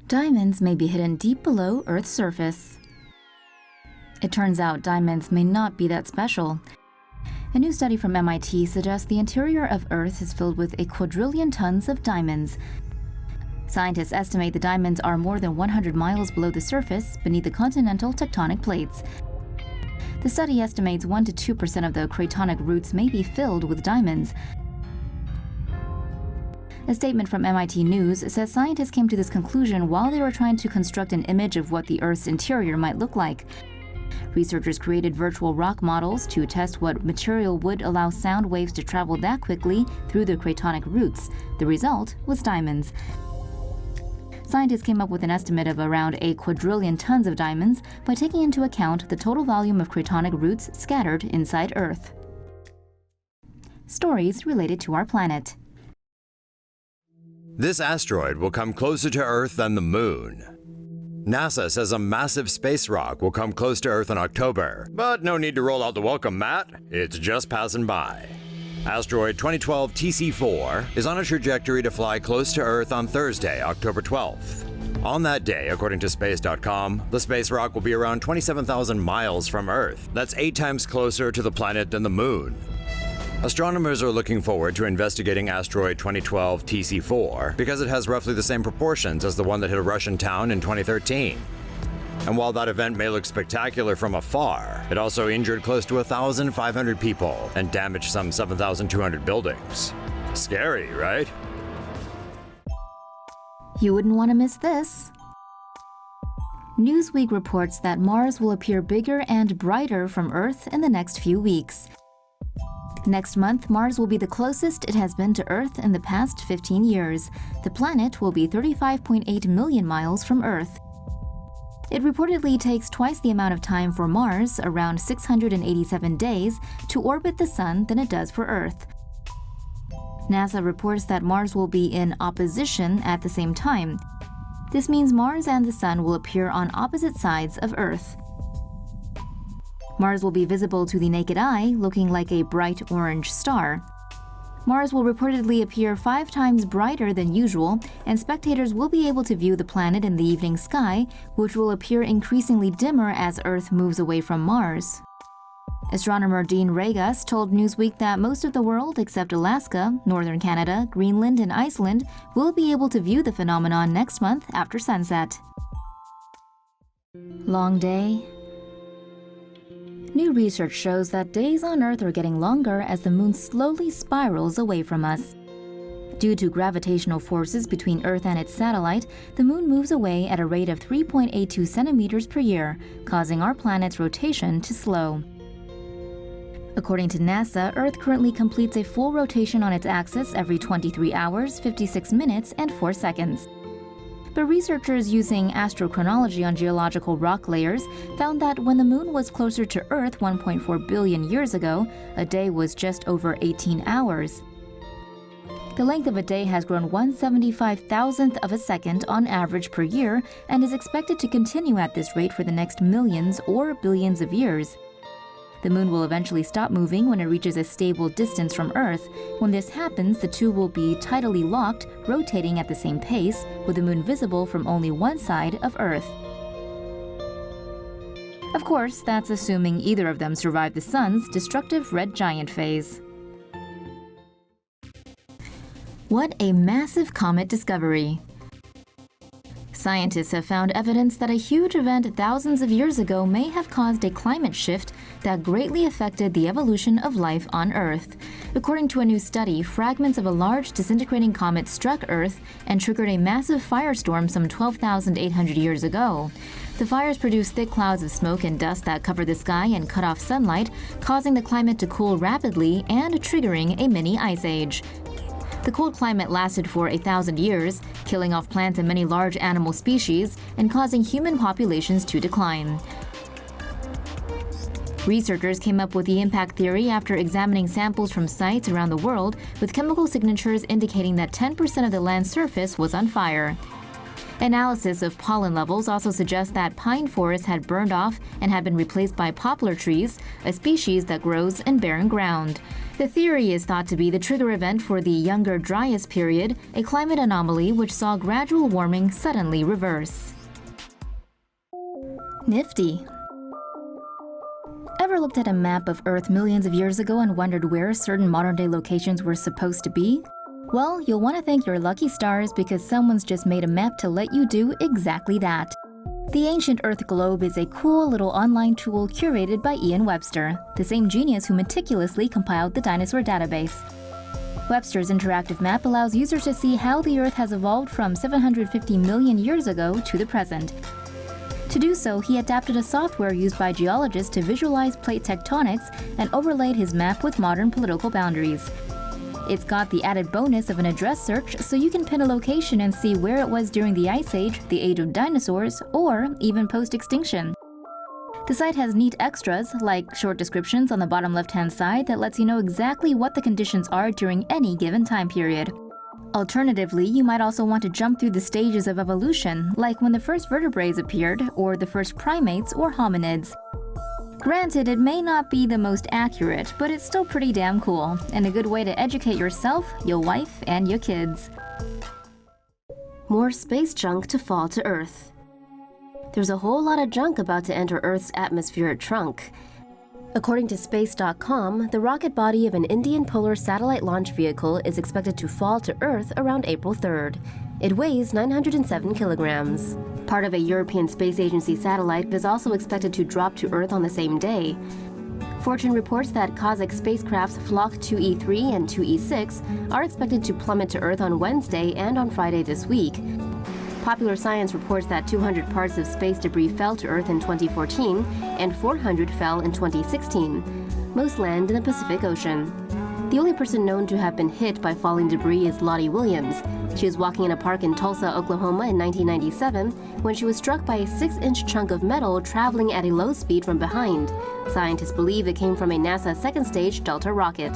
Diamonds may be hidden deep below Earth's surface. It turns out diamonds may not be that special. A new study from MIT suggests the interior of Earth is filled with a quadrillion tons of diamonds. Scientists estimate the diamonds are more than 100 miles below the surface, beneath the continental tectonic plates. The study estimates 1 to 2% of the cratonic roots may be filled with diamonds. A statement from MIT News says scientists came to this conclusion while they were trying to construct an image of what the Earth's interior might look like. Researchers created virtual rock models to test what material would allow sound waves to travel that quickly through the cratonic roots. The result was diamonds. Scientists came up with an estimate of around a quadrillion tons of diamonds by taking into account the total volume of cratonic roots scattered inside Earth. Stories related to our planet. This asteroid will come closer to Earth than the Moon. NASA says a massive space rock will come close to Earth in October, but no need to roll out the welcome mat. It's just passing by. Asteroid 2012 TC4 is on a trajectory to fly close to Earth on Thursday, October 12th. On that day, according to Space.com, the space rock will be around 27,000 miles from Earth. That's 8 times closer to the planet than the Moon. Astronomers are looking forward to investigating asteroid 2012 TC4 because it has roughly the same proportions as the one that hit a Russian town in 2013. And while that event may look spectacular from afar, it also injured close to 1,500 people and damaged some 7,200 buildings. Scary, right? You wouldn't want to miss this. Newsweek reports that Mars will appear bigger and brighter from Earth in the next few weeks. Next month, Mars will be the closest it has been to Earth in the past 15 years. The planet will be 35.8 million miles from Earth. It reportedly takes twice the amount of time for Mars, around 687 days, to orbit the Sun than it does for Earth. NASA reports that Mars will be in opposition at the same time. This means Mars and the Sun will appear on opposite sides of Earth. Mars will be visible to the naked eye, looking like a bright orange star. Mars will reportedly appear 5 times brighter than usual, and spectators will be able to view the planet in the evening sky, which will appear increasingly dimmer as Earth moves away from Mars. Astronomer Dean Regas told Newsweek that most of the world, except Alaska, northern Canada, Greenland, and Iceland, will be able to view the phenomenon next month after sunset. Long day. New research shows that days on Earth are getting longer as the Moon slowly spirals away from us. Due to gravitational forces between Earth and its satellite, the Moon moves away at a rate of 3.82 centimeters per year, causing our planet's rotation to slow. According to NASA, Earth currently completes a full rotation on its axis every 23 hours, 56 minutes, and 4 seconds. But researchers using astrochronology on geological rock layers found that when the Moon was closer to Earth 1.4 billion years ago, a day was just over 18 hours. The length of a day has grown 1/75,000th of a second on average per year and is expected to continue at this rate for the next millions or billions of years. The Moon will eventually stop moving when it reaches a stable distance from Earth. When this happens, the two will be tidally locked, rotating at the same pace, with the Moon visible from only one side of Earth. Of course, that's assuming either of them survive the Sun's destructive red giant phase. What a massive comet discovery! Scientists have found evidence that a huge event thousands of years ago may have caused a climate shift that greatly affected the evolution of life on Earth. According to a new study, fragments of a large disintegrating comet struck Earth and triggered a massive firestorm some 12,800 years ago. The fires produced thick clouds of smoke and dust that covered the sky and cut off sunlight, causing the climate to cool rapidly and triggering a mini ice age. The cold climate lasted for 1,000 years, killing off plants and many large animal species and causing human populations to decline. Researchers came up with the impact theory after examining samples from sites around the world with chemical signatures indicating that 10% of the land's surface was on fire. Analysis of pollen levels also suggests that pine forests had burned off and had been replaced by poplar trees, a species that grows in barren ground. The theory is thought to be the trigger event for the Younger Dryas period, a climate anomaly which saw gradual warming suddenly reverse. Nifty. Ever looked at a map of Earth millions of years ago and wondered where certain modern-day locations were supposed to be? Well, you'll want to thank your lucky stars because someone's just made a map to let you do exactly that. The Ancient Earth Globe is a cool little online tool curated by Ian Webster, the same genius who meticulously compiled the dinosaur database. Webster's interactive map allows users to see how the Earth has evolved from 750 million years ago to the present. To do so, he adapted a software used by geologists to visualize plate tectonics and overlaid his map with modern political boundaries. It's got the added bonus of an address search, so you can pin a location and see where it was during the Ice Age, the age of dinosaurs, or even post-extinction. The site has neat extras, like short descriptions on the bottom left-hand side that lets you know exactly what the conditions are during any given time period. Alternatively, you might also want to jump through the stages of evolution, like when the first vertebrates appeared, or the first primates or hominids. Granted, it may not be the most accurate, but it's still pretty damn cool, and a good way to educate yourself, your wife, and your kids. More space junk to fall to Earth. There's a whole lot of junk about to enter Earth's atmospheric trunk. According to Space.com, the rocket body of an Indian Polar Satellite Launch Vehicle is expected to fall to Earth around April 3rd. It weighs 907 kilograms. Part of a European Space Agency satellite is also expected to drop to Earth on the same day. Fortune reports that Kazakh spacecrafts Flock 2E3 and 2E6 are expected to plummet to Earth on Wednesday and on Friday this week. Popular Science reports that 200 parts of space debris fell to Earth in 2014 and 400 fell in 2016. Most land in the Pacific Ocean. The only person known to have been hit by falling debris is Lottie Williams. She was walking in a park in Tulsa, Oklahoma in 1997 when she was struck by a 6-inch chunk of metal traveling at a low speed from behind. Scientists believe it came from a NASA second-stage Delta rocket.